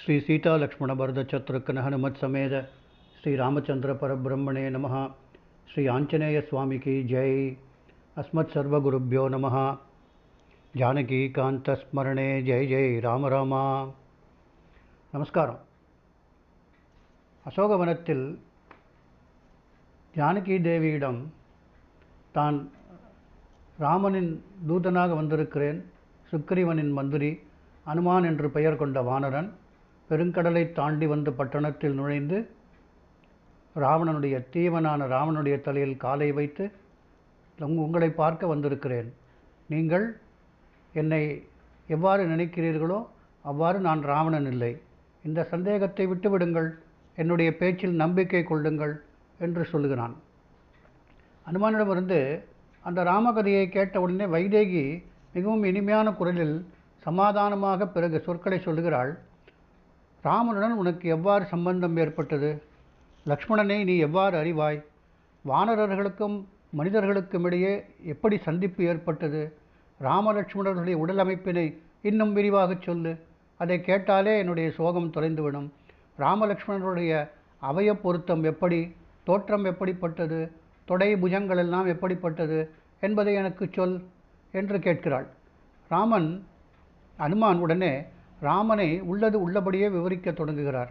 श्री सीता लक्ष्मण भरत शत्रुघ्न हनुमत समेत श्री रामचंद्र परब्रह्मणे नमः। श्री आंजनेय स्वामी की जय। अस्मत् सर्वगुरुभ्यो नमः। जानकी कांत स्मरणे जय जय राम राम। நமஸ்காரம். அசோகவனத்தில் ஜானகி தேவியிடம் தான் ராமனின் தூதனாக வந்திருக்கிறேன், சுக்கிரீவனின் மந்திரி, அனுமான் என்று பெயர் கொண்ட வானரன் பெருங்கடலை தாண்டி வந்து பட்டணத்தில் நுழைந்து தீவனான ராவணனுடைய தலையில் காலை வைத்து உங்களை பார்க்க வந்திருக்கிறேன். நீங்கள் என்னை எவ்வாறு நினைக்கிறீர்களோ அவ்வாறு நான் ராவணன் இல்லை. இந்த சந்தேகத்தை விட்டுவிடுங்கள், என்னுடைய பேச்சில் நம்பிக்கை கொள்ளுங்கள் என்று சொல்லுகிறான். அனுமானிடமிருந்து அந்த ராமகதையை கேட்டவுடனே வைதேகி மிகவும் இனிமையான குரலில் சமாதானமாக பிறகு சொற்களை சொல்லுகிறாள். ராமனுடன் உனக்கு எவ்வாறு சம்பந்தம் ஏற்பட்டது? லக்ஷ்மணனை நீ எவ்வாறு அறிவாய்? வானரர்களுக்கும் மனிதர்களுக்கும் இடையே எப்படி சந்திப்பு ஏற்பட்டது? ராமலட்சுமணர்களுடைய உடல் அமைப்பினை இன்னும் விரிவாக சொல்லு. அதை கேட்டாலே என்னுடைய சோகம் தொலைந்துவிடும். ராமலட்சுமணர்களுடைய அவய பொருத்தம் எப்படி, தோற்றம் எப்படிப்பட்டது, தொடை புஜங்கள் எல்லாம் எப்படிப்பட்டது என்பதை எனக்கு சொல் என்று கேட்கிறாள். அனுமான் உடனே ராமனை உள்ளது உள்ளபடியே விவரிக்க தொடங்குகிறார்.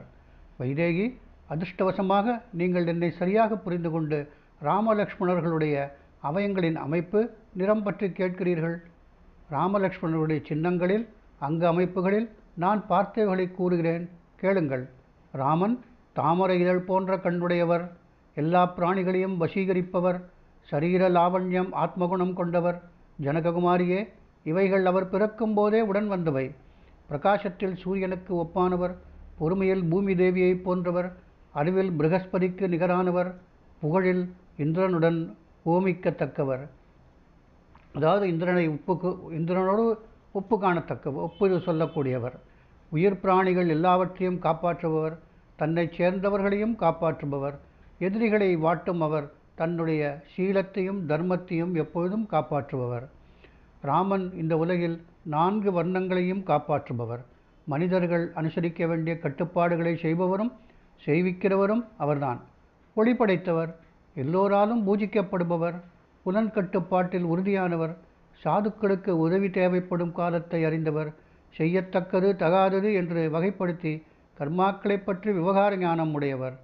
வைதேகி, அதிர்ஷ்டவசமாக நீங்கள் என்னை சரியாக புரிந்து கொண்டு ராமலக்ஷ்மணர்களுடைய அவயங்களின் அமைப்பு, நிறம் பற்றி கேட்கிறீர்கள். ராமலக்ஷ்மணர்களுடைய சின்னங்களில், அங்கு அமைப்புகளில் நான் பார்த்தவைகளை கூறுகிறேன், கேளுங்கள். ராமன் தாமரை இதழ் போன்ற கண்ணுடையவர், எல்லா பிராணிகளையும் வசீகரிப்பவர், சரீர லாவண்யம் ஆத்மகுணம் கொண்டவர். ஜனககுமாரியே, இவைகள் அவர் பிறக்கும் போதே உடன் வந்தவை. பிரகாசத்தில் சூரியனுக்கு ஒப்பானவர், பொறுமையில் பூமி தேவியை போன்றவர், அறிவில் ப்ரகஸ்பதிக்கு நிகரானவர், புகழில் இந்திரனுடன் ஓமிக்கத்தக்கவர். அதாவது இந்திரனோடு ஒப்பு காணத்தக்கவர், ஒப்பு சொல்லக்கூடியவர். உயிர் பிராணிகள் எல்லாவற்றையும் காப்பாற்றுபவர், தன்னை சேர்ந்தவர்களையும் காப்பாற்றுபவர். எதிரிகளை வாட்டும் அவர் தன்னுடைய சீலத்தையும் தர்மத்தையும் எப்பொழுதும் காப்பாற்றுபவர். ராமன் இந்த உலகில் 4 வர்ணங்களையும் காப்பாற்றுபவர். மனிதர்கள் அனுசரிக்க வேண்டிய கட்டுப்பாடுகளை செய்பவரும் செய்விக்கிறவரும் அவர்தான். ஒளி படைத்தவர், எல்லோராலும் பூஜிக்கப்படுபவர், புலன் கட்டுப்பாட்டில் உறுதியானவர், சாதுக்களுக்கு உதவி தேவைப்படும் காலத்தை அறிந்தவர், செய்யத்தக்கது தகாதது என்று வகைப்படுத்தி கர்மாக்களை பற்றி விவகார ஞானம் உடையவர்,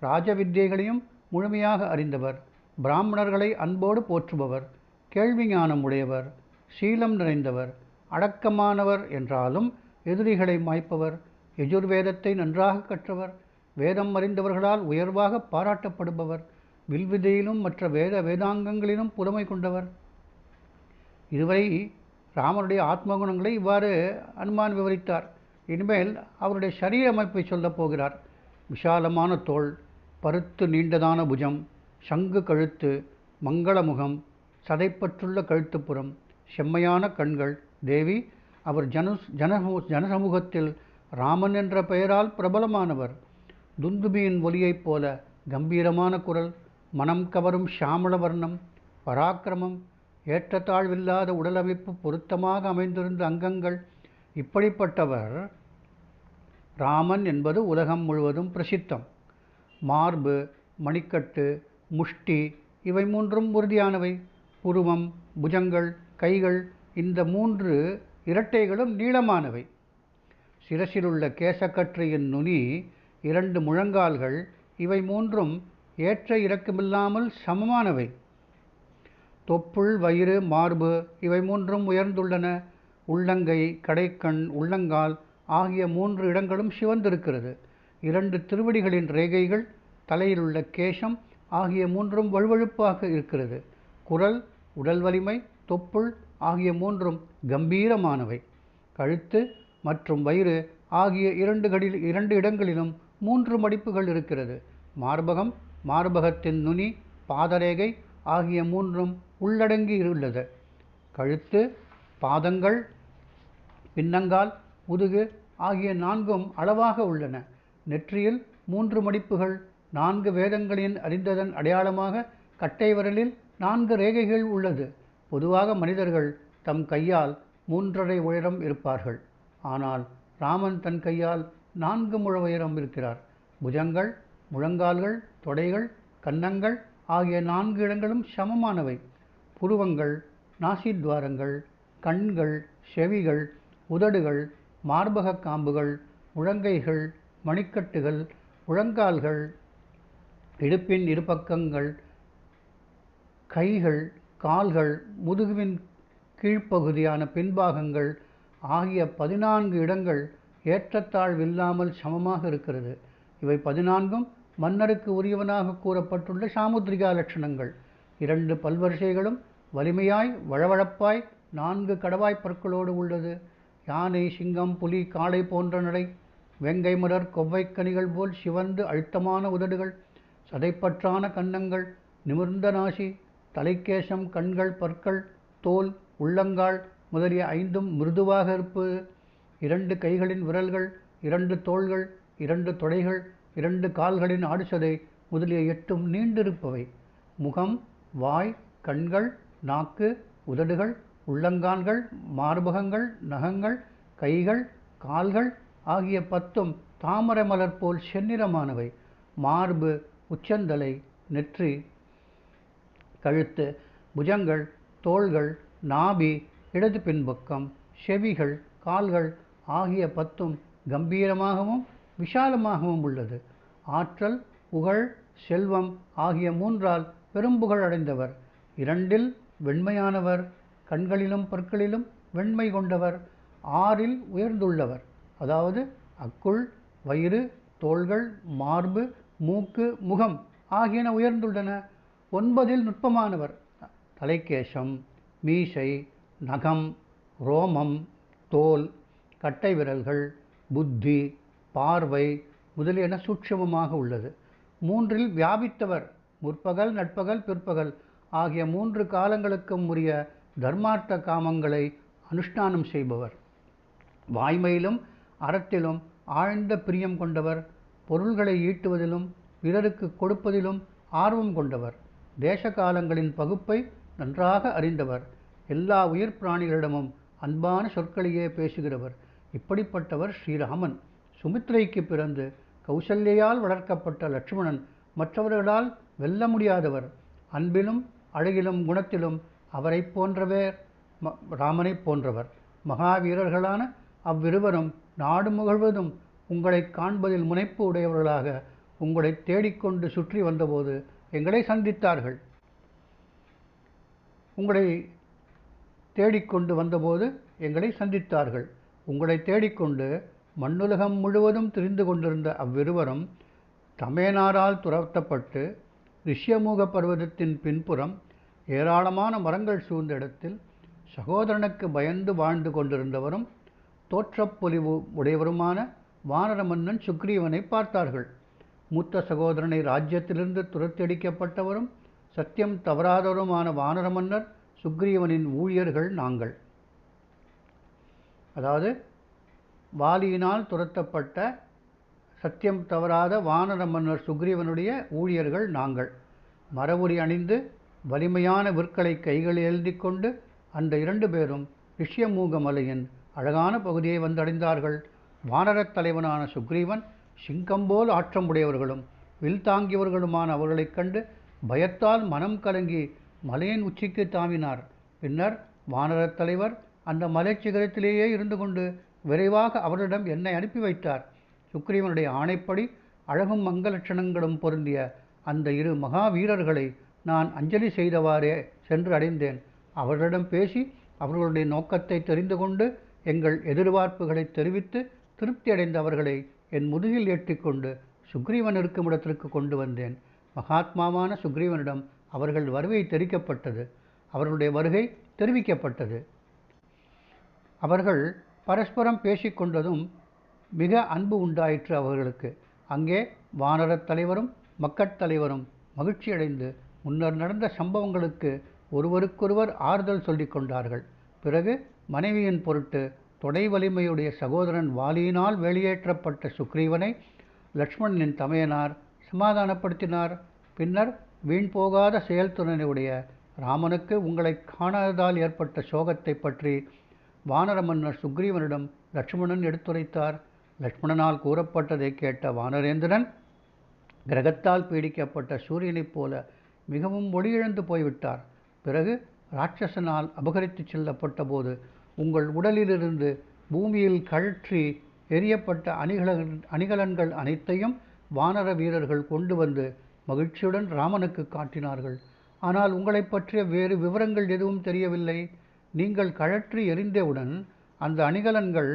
ராஜவித்தியைகளையும் முழுமையாக அறிந்தவர், பிராமணர்களை அன்போடு போற்றுபவர், கேள்வி ஞானம் உடையவர், சீலம் நிறைந்தவர், அடக்கமானவர் என்றாலும் எதிரிகளை மாய்ப்பவர், யஜுர்வேதத்தை நன்றாக கற்றவர், வேதம் அறிந்தவர்களால் உயர்வாக பாராட்டப்படுபவர், வில்விதையிலும் மற்ற வேதாங்கங்களிலும் புலமை கொண்டவர். இதுவரை ராமனுடைய ஆத்மகுணங்களை இவ்வாறு அனுமான் விவரித்தார். இனிமேல் அவருடைய சரீர அமைப்பை சொல்லப் போகிறார். விஷாலமான தோள், பருத்து நீண்டதான புஜம், சங்கு கழுத்து, மங்களமுகம், சதைப்பற்றுள்ள கழுத்துப்புறம், செம்மையான கண்கள். தேவி, அவர் ஜனசமூகத்தில் ராமன் என்ற பெயரால் பிரபலமானவர். துந்துபியின் ஒலியைப் போல கம்பீரமான குரல், மனம் கவரும் ஷாமள வர்ணம், பராக்கிரமம், ஏற்றத்தாழ்வில்லாத உடலமைப்பு, பொருத்தமாக அமைந்திருந்த அங்கங்கள். இப்படிப்பட்டவர் ராமன் என்பது உலகம் முழுவதும் பிரசித்தம். மார்பு, மணிக்கட்டு, முஷ்டி இவை 3ம் உறுதியானவை. புருவம், புஜங்கள், கைகள் இந்த 3 இரட்டைகளும் நீளமானவை. சிரசிலுள்ள கேசக்கற்றையின் நுனி, 2 முழங்கால்கள் இவை 3ம் ஏற்ற இறக்கமில்லாமல் சமமானவை. தொப்புள், வயிறு, மார்பு இவை 3ம் உயர்ந்துள்ளன. உள்ளங்கை, கடைக்கண், உள்ளங்கால் ஆகிய 3 இடங்களும் சிவந்திருக்கிறது. 2 திருவடிகளின் ரேகைகள், தலையில் உள்ள கேசம் ஆகிய 3ம் வழுவழுப்பாக இருக்கிறது. குரல், உடல் வலிமை, தொப்புள் ஆகிய 3ம் கம்பீரமானவை. கழுத்து மற்றும் வயிறு ஆகிய 2 இடங்களிலும் 3 மடிப்புகள் இருக்கிறது. மார்பகம், மார்பகத்தின் நுனி, பாதரேகை ஆகிய 3ம் உள்ளடங்கி உள்ளது. கழுத்து, பாதங்கள், பின்னங்கால், முதுகு ஆகிய 4ம் அளவாக உள்ளன. நெற்றியில் 3 மடிப்புகள். 4 வேதங்களின் அறிந்ததன் அடையாளமாக கட்டை விரலில் 4 ரேகைகள் உள்ளது. பொதுவாக மனிதர்கள் தம் கையால் 3½ உயரம் இருப்பார்கள். ஆனால் ராமன் தன் கையால் 4 முழ உயரம் இருக்கிறார். புஜங்கள், முழங்கால்கள், தொடைகள், கன்னங்கள் ஆகிய 4 இடங்களும் சமமானவை. புருவங்கள், நாசித்வாரங்கள், கண்கள், செவிகள், உதடுகள், மார்பக காம்புகள், முழங்கைகள், மணிக்கட்டுகள், முழங்கால்கள், இடுப்பின் இருபக்கங்கள், கைகள், கால்கள், முதுகுவின் கீழ்ப்பகுதியான பின்பாகங்கள் ஆகிய 14 இடங்கள் ஏற்றத்தாழ்வில்லாமல் சமமாக இருக்கிறது. இவை 14ம் மன்னருக்கு உரியவனாக கூறப்பட்டுள்ள சாமுத்திரிகா லட்சணங்கள். 2 பல்வரிசைகளும் வலிமையாய் வழவழப்பாய் 4 கடவாய்ப் பற்களோடு உள்ளது. யானை, சிங்கம், புலி, காளை போன்ற நடை, வெங்கை மலர் கொவ்வைக்கனிகள் போல் சிவந்து அழுத்தமான உதடுகள், சதைப்பற்றான கன்னங்கள், நிமிர்ந்த நாசி, தலைக்கேசம், கண்கள், பற்கள், தோல், உள்ளங்கால் முதலிய 5ம் மிருதுவாக இருப்பது. 2 கைகளின் விரல்கள், 2 தோள்கள், 2 தொடைகள், 2 கால்களின் ஆடுசதை முதலிய 8ம் நீண்டிருப்பவை. முகம், வாய், கண்கள், நாக்கு, உதடுகள், உள்ளங்கால்கள், மார்பகங்கள், நகங்கள், கைகள், கால்கள் ஆகிய 10ம் தாமரை மலர் போல் செந்நிறமானவை. மார்பு, உச்சந்தலை, நெற்றி, கழுத்து, புஜங்கள், தோள்கள், நாபி, இடது பின்பக்கம், செவிகள், கால்கள் ஆகிய 10ம் கம்பீரமாகவும் விஷாலமாகவும் உள்ளது. ஆற்றல், புகழ், செல்வம் ஆகிய 3ஆல் பெரும்புகழ் அடைந்தவர். 2இல் வெண்மையானவர், கண்களிலும் பற்களிலும் வெண்மை கொண்டவர். 6இல் உயர்ந்துள்ளவர், அதாவது அக்குள், வயிறு, தோள்கள், மார்பு, மூக்கு, முகம் ஆகியன உயர்ந்துள்ளன. 9இல் நுட்பமானவர், தலைக்கேசம், மீசை, நகம், ரோமம், தோல், கட்டை விரல்கள், புத்தி, பார்வை முதலியன சூட்சமமாக உள்ளது. 3இல் வியாபித்தவர், முற்பகல், நட்பகல், பிற்பகல் ஆகிய 3 காலங்களுக்கும் உரிய தர்மார்த்த காமங்களை அனுஷ்டானம் செய்பவர். வாய்மையிலும் அறத்திலும் ஆழ்ந்த பிரியம் கொண்டவர். பொருள்களை ஈட்டுவதிலும் பிறருக்கு கொடுப்பதிலும் ஆர்வம் கொண்டவர். தேச காலங்களின் பகுப்பை நன்றாக அறிந்தவர். எல்லா உயிர் பிராணிகளிடமும் அன்பான சொற்களையே பேசுகிறவர். இப்படிப்பட்டவர் ஸ்ரீராமன். சுமித்ரைக்கு பிறந்து கௌசல்யால் வளர்க்கப்பட்ட லட்சுமணன் மற்றவர்களால் வெல்ல முடியாதவர். அன்பிலும் அழகிலும் குணத்திலும் அவரை போன்றவே ராமனை போன்றவர். மகாவீரர்களான அவ்விருவரும் நாடு முழுவதும் உங்களை காண்பதில் முனைப்பு உடையவர்களாக உங்களை தேடிக்கொண்டு சுற்றி வந்தபோது எங்களை சந்தித்தார்கள். உங்களை தேடிக்கொண்டு மண்ணுலகம் முழுவதும் திரிந்து கொண்டிருந்த அவ்விருவரும் தமேனாரால் துரத்தப்பட்டு ரிஷ்யமூக பர்வதத்தின் பின்புறம் ஏராளமான மரங்கள் சூழ்ந்த இடத்தில் சகோதரனுக்கு பயந்து வாழ்ந்து கொண்டிருந்தவரும் தோற்றப்பொலிவு உடையவருமான வானர மன்னன் சுக்ரீவனை பார்த்தார்கள். மூத்த சகோதரனை ராஜ்யத்திலிருந்து துரத்தடிக்கப்பட்டவரும் சத்தியம் தவறாதவருமான வானர மன்னர் சுக்ரீவனின் ஊழியர்கள் நாங்கள். அதாவது வாலியினால் துரத்தப்பட்ட சத்தியம் தவறாத வானர மன்னர் சுக்ரீவனுடைய ஊழியர்கள் நாங்கள். மரவுரி அணிந்து வலிமையான விற்களை கைகளில் எழுதி கொண்டு அந்த 2 பேரும் ரிஷ்யமூக மலையின் அழகான பகுதியை வந்தடைந்தார்கள். வானரத் தலைவனான சுக்ரீவன் சிங்கம்போல் ஆற்றமுடையவர்களும் வில் தாங்கியவர்களுமான அவர்களைக் கண்டு பயத்தால் மனம் கலங்கி மலையின் உச்சிக்கு தாவினார். பின்னர் வானரத் தலைவர் அந்த மலைச்சிகரத்திலேயே இருந்து கொண்டு விரைவாக அவரிடம் என்னை அனுப்பி வைத்தார். சுக்ரீவனுடைய ஆணைப்படி அழகும் மங்களட்சணங்களும் பொருந்திய அந்த 2 மகாவீரர்களை நான் அஞ்சலி செய்தவாறே சென்று அடைந்தேன். அவர்களிடம் பேசி அவர்களுடைய நோக்கத்தை தெரிந்து கொண்டு எங்கள் எதிர்பார்ப்புகளை தெரிவித்து திருப்தி அடைந்த அவர்களை என் முதுகில் ஏற்றிக்கொண்டு சுக்ரீவன் இருக்கும் இடத்திற்கு கொண்டு வந்தேன். மகாத்மாவான சுக்ரீவனிடம் அவர்கள் வருகை அவர்களுடைய வருகை தெரிவிக்கப்பட்டது. அவர்கள் பரஸ்பரம் பேசிக்கொண்டதும் மிக அன்பு உண்டாயிற்று அவர்களுக்கு. அங்கே வானரத் தலைவரும் மக்கட்தலைவரும் மகிழ்ச்சியடைந்து முன்னர் நடந்த சம்பவங்களுக்கு ஒருவருக்கொருவர் ஆறுதல் சொல்லிக் கொண்டார்கள். பிறகு மனைவியின் பொருட்டு தொடை வலிமையுடைய சகோதரன் வாலியினால் வெளியேற்றப்பட்ட சுக்ரீவனை லக்ஷ்மணனின் தமையனார் சமாதானப்படுத்தினார். பின்னர் வீண் போகாத செயல்திறனுடைய ராமனுக்கு உங்களை காணாததால் ஏற்பட்ட சோகத்தை பற்றி வானர மன்னர் சுக்ரீவனிடம் லட்சுமணன் எடுத்துரைத்தார். லக்ஷ்மணனால் கூறப்பட்டதை கேட்ட வானரேந்திரன் கிரகத்தால் பீடிக்கப்பட்ட சூரியனைப் போல மிகவும் ஒளியிழந்து போய்விட்டார். பிறகு ராட்சசனால் அபகரித்து செல்லப்பட்ட போது உங்கள் உடலிலிருந்து பூமியில் கழற்றி எரியப்பட்ட அணிகலன்கள் அனைத்தையும் வானர வீரர்கள் கொண்டு வந்து மகிழ்ச்சியுடன் ராமனுக்கு காட்டினார்கள். ஆனால் உங்களை பற்றிய வேறு விவரங்கள் எதுவும் தெரியவில்லை. நீங்கள் கழற்றி எறிந்தவுடன் அந்த அணிகலன்கள்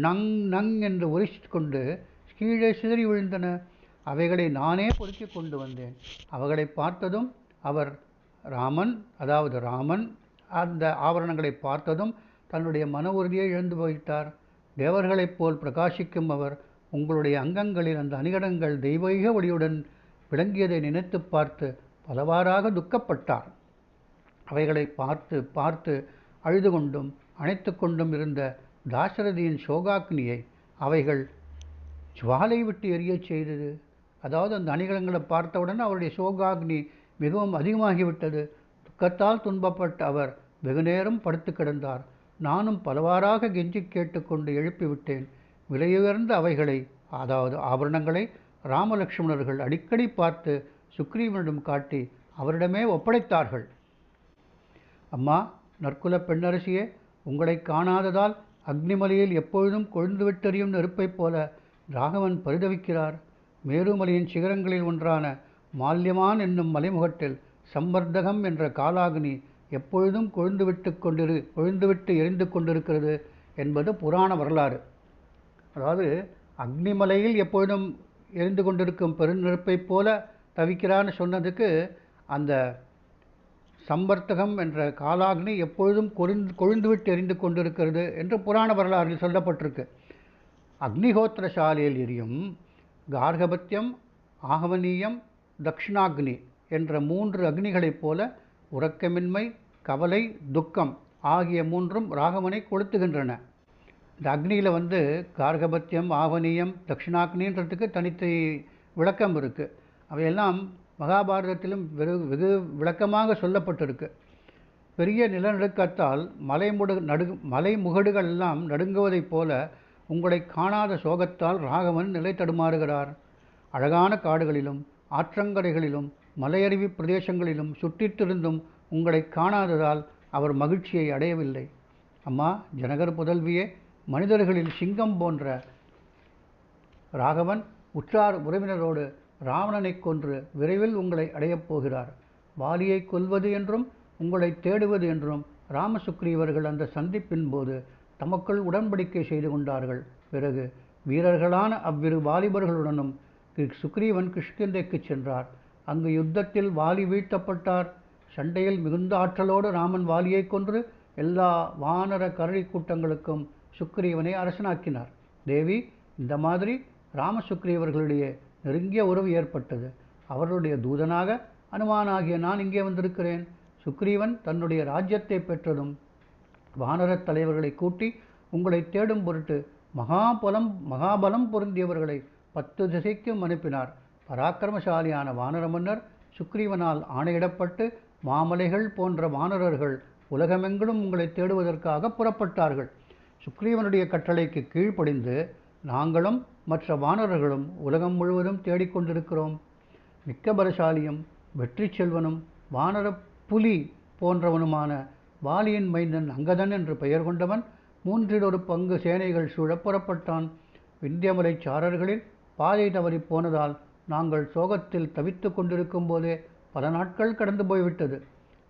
நங் நங் என்று உரிச்சிக்கொண்டு கீழே சிதறி விழுந்தன. அவைகளை நானே பொறுக்கி கொண்டு வந்தேன். அவைகளை பார்த்ததும் ராமன் அந்த ஆபரணங்களை பார்த்ததும் தன்னுடைய மன உறுதியை இழந்து போயிட்டார். தேவர்களைப் போல் பிரகாசிக்கும் அவர் உங்களுடைய அங்கங்களில் அந்த அணிகலன்கள் தெய்வீக ஒளியுடன் விளங்கியதை நினைத்து பார்த்து பலவாறாக துக்கப்பட்டார். அவைகளை பார்த்து பார்த்து அழுது கொண்டும் அணைத்து கொண்டும் இருந்த தாசரதியின் சோகாக்னியை அவைகள் ஜுவாலை விட்டு எரியச் செய்தது. அதாவது அந்த அணிகலன்களை பார்த்தவுடன் அவருடைய சோகாக்னி மிகவும் அதிகமாகிவிட்டது. துக்கத்தால் துன்பப்பட்ட அவர் வெகுநேரம் படுத்து கிடந்தார். நானும் பலவாறாக கெஞ்சி கேட்டுக்கொண்டு எழுப்பிவிட்டேன். விலையுயர்ந்த அவைகளை, அதாவது ஆபரணங்களை ராமலட்சுமணர்கள் அடிக்கடி பார்த்து சுக்ரீவனிடம் காட்டி அவரிடமே ஒப்படைத்தார்கள். அம்மா, நற்குல பெண்ணரசியே, உங்களை காணாததால் அக்னிமலையில் எப்பொழுதும் கொழுந்துவிட்டெறியும் நெருப்பைப் போல ராகவன் பரிதவிக்கிறார். மேருமலையின் சிகரங்களில் ஒன்றான மால்யமான் என்னும் மலைமுகட்டில் சம்பர்தகம் என்ற காலாக்னி எப்பொழுதும் கொழுந்துவிட்டு எரிந்து கொண்டிருக்கிறது என்பது புராண வரலாறு. அதாவது அக்னிமலையில் எப்பொழுதும் எரிந்து கொண்டிருக்கும் பெருநெருப்பைப் போல தவிக்கிறான்னு சொன்னதுக்கு அந்த சம்பர்த்தகம் என்ற காலாக்னி எப்பொழுதும் கொழுந்துவிட்டு எரிந்து கொண்டிருக்கிறது என்று புராண வரலாறில் சொல்லப்பட்டிருக்கு. அக்னிஹோத்திரசாலையில் எரியும் கார்கபத்தியம், ஆகவனீயம், தக்ஷிணாக்னி என்ற 3 அக்னிகளைப் போல உறக்கமின்மை, கவலை, துக்கம் ஆகிய 3ம் ராகவனை கொளுத்துகின்றன. இந்த அக்னியில் கார்கபத்தியம், ஆவனீயம், தட்சிணாக்னின்றதுக்கு தனித்த விளக்கம் இருக்குது. அவையெல்லாம் மகாபாரதத்திலும் வெகு விளக்கமாக சொல்லப்பட்டிருக்கு. பெரிய நிலநடுக்கத்தால் மலைமுகடுகள் எல்லாம் நடுங்குவதைப் போல உங்களை காணாத சோகத்தால் ராகவன் நிலை தடுமாறுகிறார். அழகான காடுகளிலும் ஆற்றங்கரைகளிலும் மலையருவி பிரதேசங்களிலும் சுற்றித்திருந்தும் உங்களை காணாததால் அவர் மகிழ்ச்சியை அடையவில்லை. அம்மா, ஜனகர் புதல்வியே, மனிதர்களில் சிங்கம் போன்ற ராகவன் உற்றார் உறவினரோடு ராவணனை கொன்று விரைவில் உங்களை அடையப் போகிறார். வாலியை கொல்வது என்றும் உங்களை தேடுவது என்றும் ராமசுக்ரீவர்கள் அந்த சந்திப்பின் போது தமக்குள் உடன்படிக்கை செய்து கொண்டார்கள். பிறகு வீரர்களான அவ்விரு வாலிபர்களுடனும் சுக்ரீவன் கிஷ்கிந்தைக்கு சென்றார். அங்கு யுத்தத்தில் வாலி வீழ்த்தப்பட்டார். சண்டையில் மிகுந்த ஆற்றலோடு ராமன் வாலியை கொன்று எல்லா வானர கரடி கூட்டங்களுக்கும் சுக்ரீவனை அரசனாக்கினார். தேவி, இந்த மாதிரி ராமசுக்ரீவர்களிடையே நெருங்கிய உறவு ஏற்பட்டது. அவர்களுடைய தூதனாக அனுமானாகிய நான் இங்கே வந்திருக்கிறேன். சுக்ரீவன் தன்னுடைய ராஜ்யத்தை பெற்றதும் வானரத் தலைவர்களை கூட்டி உங்களை தேடும் பொருட்டு மகாபலம் பொருந்தியவர்களை 10 திசைக்கும் அனுப்பினார். பராக்கிரமசாலியான வானர மன்னர் சுக்ரீவனால் ஆணையிடப்பட்டு மாமலைகள் போன்ற வானரர்கள் உலகமெங்கிலும் உங்களை தேடுவதற்காக புறப்பட்டார்கள். சுக்ரீவனுடைய கட்டளைக்கு கீழ்ப்படிந்து நாங்களும் மற்ற வானரர்களும் உலகம் முழுவதும் தேடிக்கொண்டிருக்கிறோம். மிக்க பலசாலியும் வெற்றி செல்வனும் வானர புலி போன்றவனுமான வாலியின் மைந்தன் அங்கதன் என்று பெயர் கொண்டவன் 1/3 பங்கு சேனைகள் சூழ புறப்பட்டான். விந்தியமலை சாரர்களில் பாதை தவறி போனதால் நாங்கள் சோகத்தில் தவித்து கொண்டிருக்கும் போதே பல நாட்கள் கடந்து போய்விட்டது.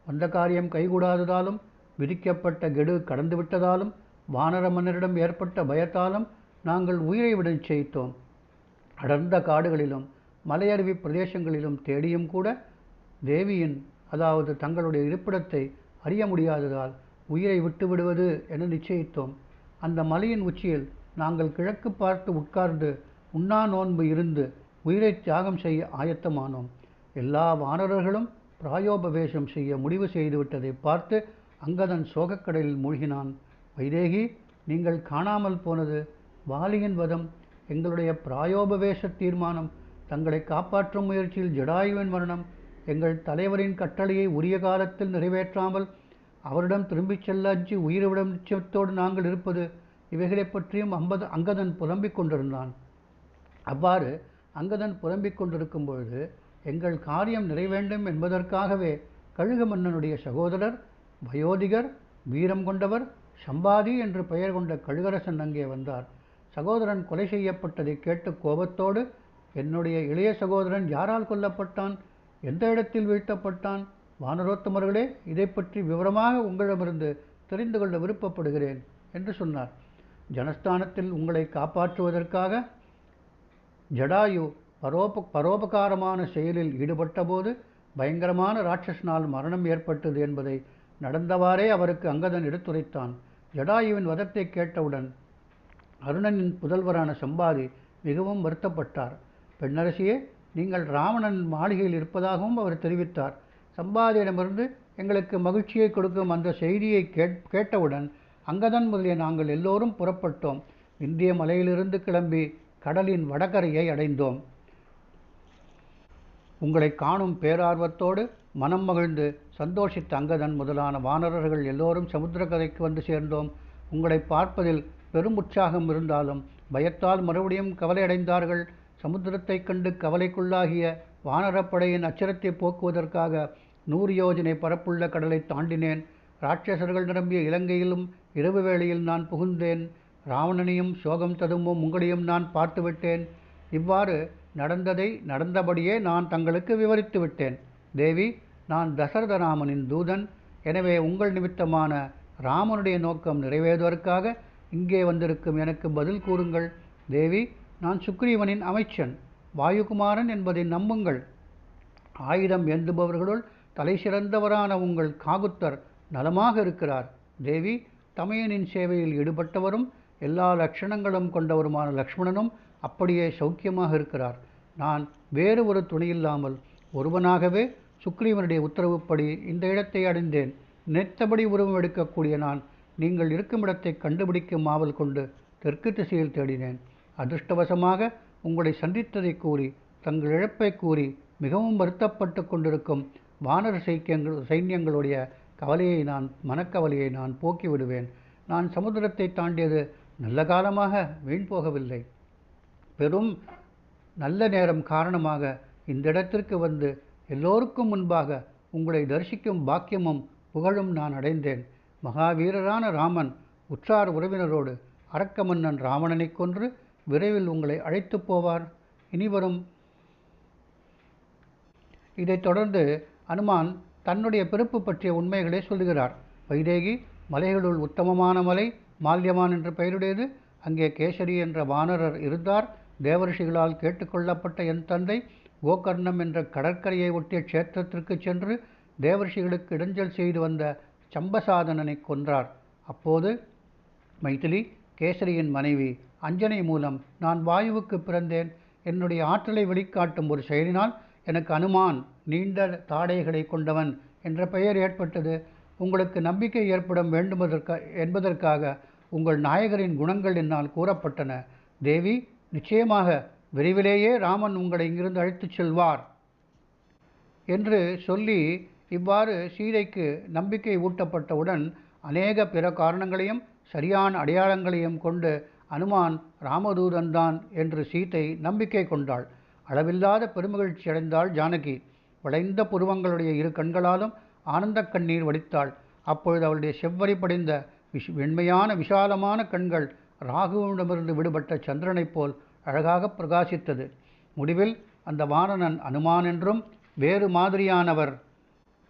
வந்த காரியம் கைகூடாததாலும் விதிக்கப்பட்ட கெடு கடந்துவிட்டதாலும் வானர மன்னரிடம் ஏற்பட்ட பயத்தாலும் நாங்கள் உயிரை விட நிச்சயித்தோம். அடர்ந்த காடுகளிலும் மலையருவி பிரதேசங்களிலும் தேடியும் கூட தேவியின், அதாவது தங்களுடைய இருப்பிடத்தை அறிய முடியாததால் உயிரை விட்டு விடுவது என நிச்சயித்தோம். அந்த மலையின் உச்சியில் நாங்கள் கிழக்கு பார்த்து உட்கார்ந்து உண்ணா நோன்பு இருந்து உயிரை தியாகம் செய்ய ஆயத்தமானோம். எல்லா வானரர்களும் பிராயோபவேசம் செய்ய முடிவு செய்துவிட்டதை பார்த்து அங்கதன் சோகக்கடலில் மூழ்கினான். வைதேகி, நீங்கள் காணாமல் போனது வாலியின் வதம், எங்களுடைய பிராயோபவேச தீர்மானம், தங்களை காப்பாற்றும் முயற்சியில் ஜடாயுவின் மரணம், எங்கள் தலைவரின் கட்டளையை உரிய காலத்தில் நிறைவேற்றாமல் அவரிடம் திரும்பிச் செல்ல அஞ்சி உயிரிவிடும் நிச்சயத்தோடு நாங்கள் இருப்பது, இவைகளைப் பற்றியும் அங்கதன் புலம்பிக் கொண்டிருந்தான். அவ்வாறு அங்கதன் புலம்பிக் கொண்டிருக்கும் பொழுது எங்கள் காரியம் நிறைவேண்டும் என்பதற்காகவே கழுகு மன்னனுடைய சகோதரர் வயோதிகர் வீரம் கொண்டவர் சம்பாதி என்று பெயர் கொண்ட கழுகரசன் அங்கே வந்தார். சகோதரன் கொலை செய்யப்பட்டதை கேட்டு கோபத்தோடு, என்னுடைய இளைய சகோதரன் யாரால் கொல்லப்பட்டான், எந்த இடத்தில் வீழ்த்தப்பட்டான், வானரோத்தமர்களே, இதை பற்றி விவரமாக உங்களிடமிருந்து தெரிந்து கொள்ள விருப்பப்படுகிறேன் என்று சொன்னார். ஜனஸ்தானத்தில் உங்களை காப்பாற்றுவதற்காக ஜடாயு பரோபகாரமான செயலில் ஈடுபட்டபோது பயங்கரமான ராட்சசனால் மரணம் ஏற்பட்டது என்பதை நடந்தவாறே அவருக்கு அங்கதன் எடுத்துரைத்தான். ஜடாயுவின் வதத்தை கேட்டவுடன் அருணனின் புதல்வரான சம்பாதி மிகவும் வருத்தப்பட்டார். பெண்ணரசியே, நீங்கள் ராவணன் மாளிகையில் இருப்பதாகவும் அவர் தெரிவித்தார். சம்பாதியிடமிருந்து எங்களுக்கு மகிழ்ச்சியை கொடுக்கும் அந்த செய்தியை கேட்டவுடன் அங்கதன் முதலிய நாங்கள் எல்லோரும் புறப்பட்டோம். இந்திய மலையிலிருந்து கிளம்பி கடலின் வடகரையை அடைந்தோம். உங்களை காணும் பேரார்வத்தோடு மனம் மகிழ்ந்து சந்தோஷித்த அங்கதன் முதலான வானரர்கள் எல்லோரும் சமுத்திரக்கரைக்கு வந்து சேர்ந்தோம். உங்களை பார்ப்பதில் பெரும் உற்சாகம் இருந்தாலும் பயத்தால் மறுபடியும் கவலையடைந்தார்கள். சமுத்திரத்தை கண்டு கவலைக்குள்ளாகிய வானரப்படையின் அச்சரத்தை போக்குவதற்காக 100 யோஜனை பரப்புள்ள கடலை தாண்டினேன். ராட்சசர்கள் நிரம்பிய இலங்கையிலும் இரவு வேளையில் நான் புகுந்தேன். ராவணனையும் சோகம் ததும்பும் உங்களையும் நான் பார்த்துவிட்டேன். இவ்வாறு நடந்ததை நடந்தபடியே நான் தங்களுக்கு விவரித்து விட்டேன். தேவி, நான் தசரதராமனின் தூதன். எனவே உங்கள் நிமித்தமான ராமனுடைய நோக்கம் நிறைவேறுவதற்காக இங்கே வந்திருக்கும் எனக்கு பதில் கூறுங்கள். தேவி, நான் சுக்ரீவனின் அமைச்சன், வாயுகுமாரன் என்பதை நம்புங்கள். ஆயுதம் ஏந்துபவர்களுள் தலை சிறந்தவரான உங்கள் காகுத்தர் நலமாக இருக்கிறார். தேவி, தமையனின் சேவையில் ஈடுபட்டவரும் எல்லா லட்சணங்களும் கொண்டவருமான லக்ஷ்மணனும் அப்படியே சௌக்கியமாக இருக்கிறார். நான் வேறு ஒரு துணையில்லாமல் ஒருவனாகவே சுக்ரீவனுடைய உத்தரவுப்படி இந்த இடத்தை அடைந்தேன். நினைத்தபடி உருவம் எடுக்கக்கூடிய நான் நீங்கள் இருக்கும் இடத்தை கண்டுபிடிக்கும் ஆவல் கொண்டு தெற்கு திசையில் தேடினேன். அதிர்ஷ்டவசமாக உங்களை சந்தித்ததை கூறி தங்கள் இழப்பை கூறி மிகவும் வருத்தப்பட்டு கொண்டிருக்கும் வானர சைன்யங்களுடைய மனக்கவலையை நான் போக்கிவிடுவேன். நான் சமுத்திரத்தை தாண்டியது நல்ல காலமாக வீண் போகவில்லை. பெரும் நல்ல நேரம் காரணமாக இந்த இடத்திற்கு வந்து எல்லோருக்கும் முன்பாக உங்களை தரிசிக்கும் பாக்கியமும் புகழும் நான் அடைந்தேன். மகாவீரரான ராமன் உற்றார் உறவினரோடு அரக்க மன்னன் ராவணனை கொன்று விரைவில் உங்களை அழைத்து போவார். இனிவரும் இதைத் தொடர்ந்து அனுமான் தன்னுடைய பிறப்பு பற்றிய உண்மைகளை சொல்லுகிறார். வைதேகி மலைகளுள் உத்தமமான மலை மால்யமான் என்ற பெயருடையது. அங்கே கேசரி என்ற வானரர் இருந்தார். தேவரிஷிகளால் கேட்டுக்கொள்ளப்பட்ட என் தந்தை கோகர்ணம் என்ற கடற்கரையை ஒட்டிய க்ஷேத்திரத்திற்கு சென்று தேவரிஷிகளுக்கு இடைஞ்சல் செய்து வந்த சம்பசாதனனை கொன்றார். அப்போது மைதிலி கேசரியின் மனைவி அஞ்சனை மூலம் நான் வாயுவுக்கு பிறந்தேன். என்னுடைய ஆற்றலை வெளிக்காட்டும் ஒரு செயலினால் எனக்கு அனுமான் நீண்ட தாடைகளை கொண்டவன் என்ற பெயர் ஏற்பட்டது. உங்களுக்கு நம்பிக்கை ஏற்பட வேண்டும் என்பதற்காக உங்கள் நாயகரின் குணங்கள் என்னால் கூறப்பட்டன. தேவி, நிச்சயமாக விரைவிலேயே ராமன் உங்களை இங்கிருந்து அழைத்துச் செல்வார் என்று சொல்லி இவ்வாறு சீதைக்கு நம்பிக்கை ஊட்டப்பட்டவுடன் அநேக பிற காரணங்களையும் சரியான அடையாளங்களையும் கொண்டு அனுமான் ராமதூதன்தான் என்று சீதை நம்பிக்கை கொண்டாள். அளவில்லாத பெருமகிழ்ச்சி அடைந்தாள் ஜானகி. வளைந்த புருவங்களுடைய 2 கண்களாலும் ஆனந்த கண்ணீர் வடித்தாள். அப்பொழுது அவளுடைய செவ்வரி படிந்த வெண்மையான விசாலமான கண்கள் ராகுவிடமிருந்து விடுபட்ட சந்திரனைப் போல் அழகாக பிரகாசித்தது. முடிவில் அந்த வானரன் அனுமான் என்றும் வேறு மாதிரியானவர்,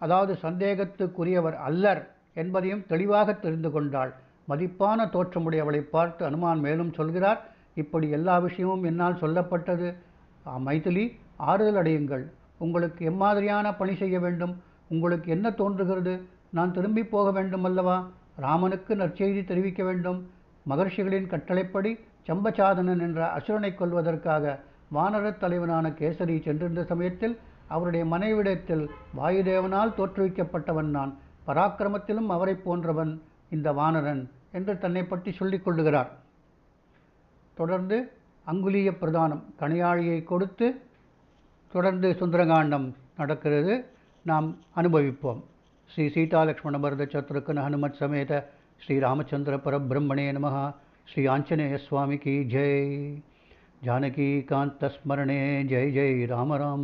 அதாவது சந்தேகத்துக்குரியவர் அல்லர் என்பதையும் தெளிவாக தெரிந்து கொண்டாள். மதிப்பான தோற்றமுடையவளை பார்த்து அனுமான் மேலும் சொல்கிறார், இப்படி எல்லா விஷயமும் என்னால் சொல்லப்பட்டது. மைதிலி, ஆறுதல் அடையுங்கள். உங்களுக்கு எம்மாதிரியான பணி செய்ய வேண்டும்? உங்களுக்கு என்ன தோன்றுகிறது? நான் திரும்பி போக வேண்டும் அல்லவா? ராமனுக்கு நற்செய்தி தெரிவிக்க வேண்டும். மகர்ஷிகளின் கட்டளைப்படி சம்பசாதனன் என்ற அசுரனை கொல்வதற்காக வானரத் தலைவனான கேசரி சென்றிருந்த சமயத்தில் அவருடைய மனைவிடத்தில் வாயுதேவனால் தோற்றுவிக்கப்பட்டவன் நான். பராக்கிரமத்திலும் அவரை போன்றவன் இந்த வானரன் என்று தன்னை பற்றி சொல்லிக் கொள்ளுகிறார். தொடர்ந்து அங்குலிய பிரதானம் கணையாழியை கொடுத்து தொடர்ந்து சுந்தரகாண்டம் நடக்கிறது. நாம் அனுபவிப்போம். ஸ்ரீ சீதா லக்ஷ்மண பரத சத்ருக்கன ஹனுமத் சமேத ஸ்ரீ ராமச்சந்திர பரபிரம்மணே நமஹ. श्री आंजनेय स्वामी की जय। जानकी कांत स्मरणे जय जय राम राम।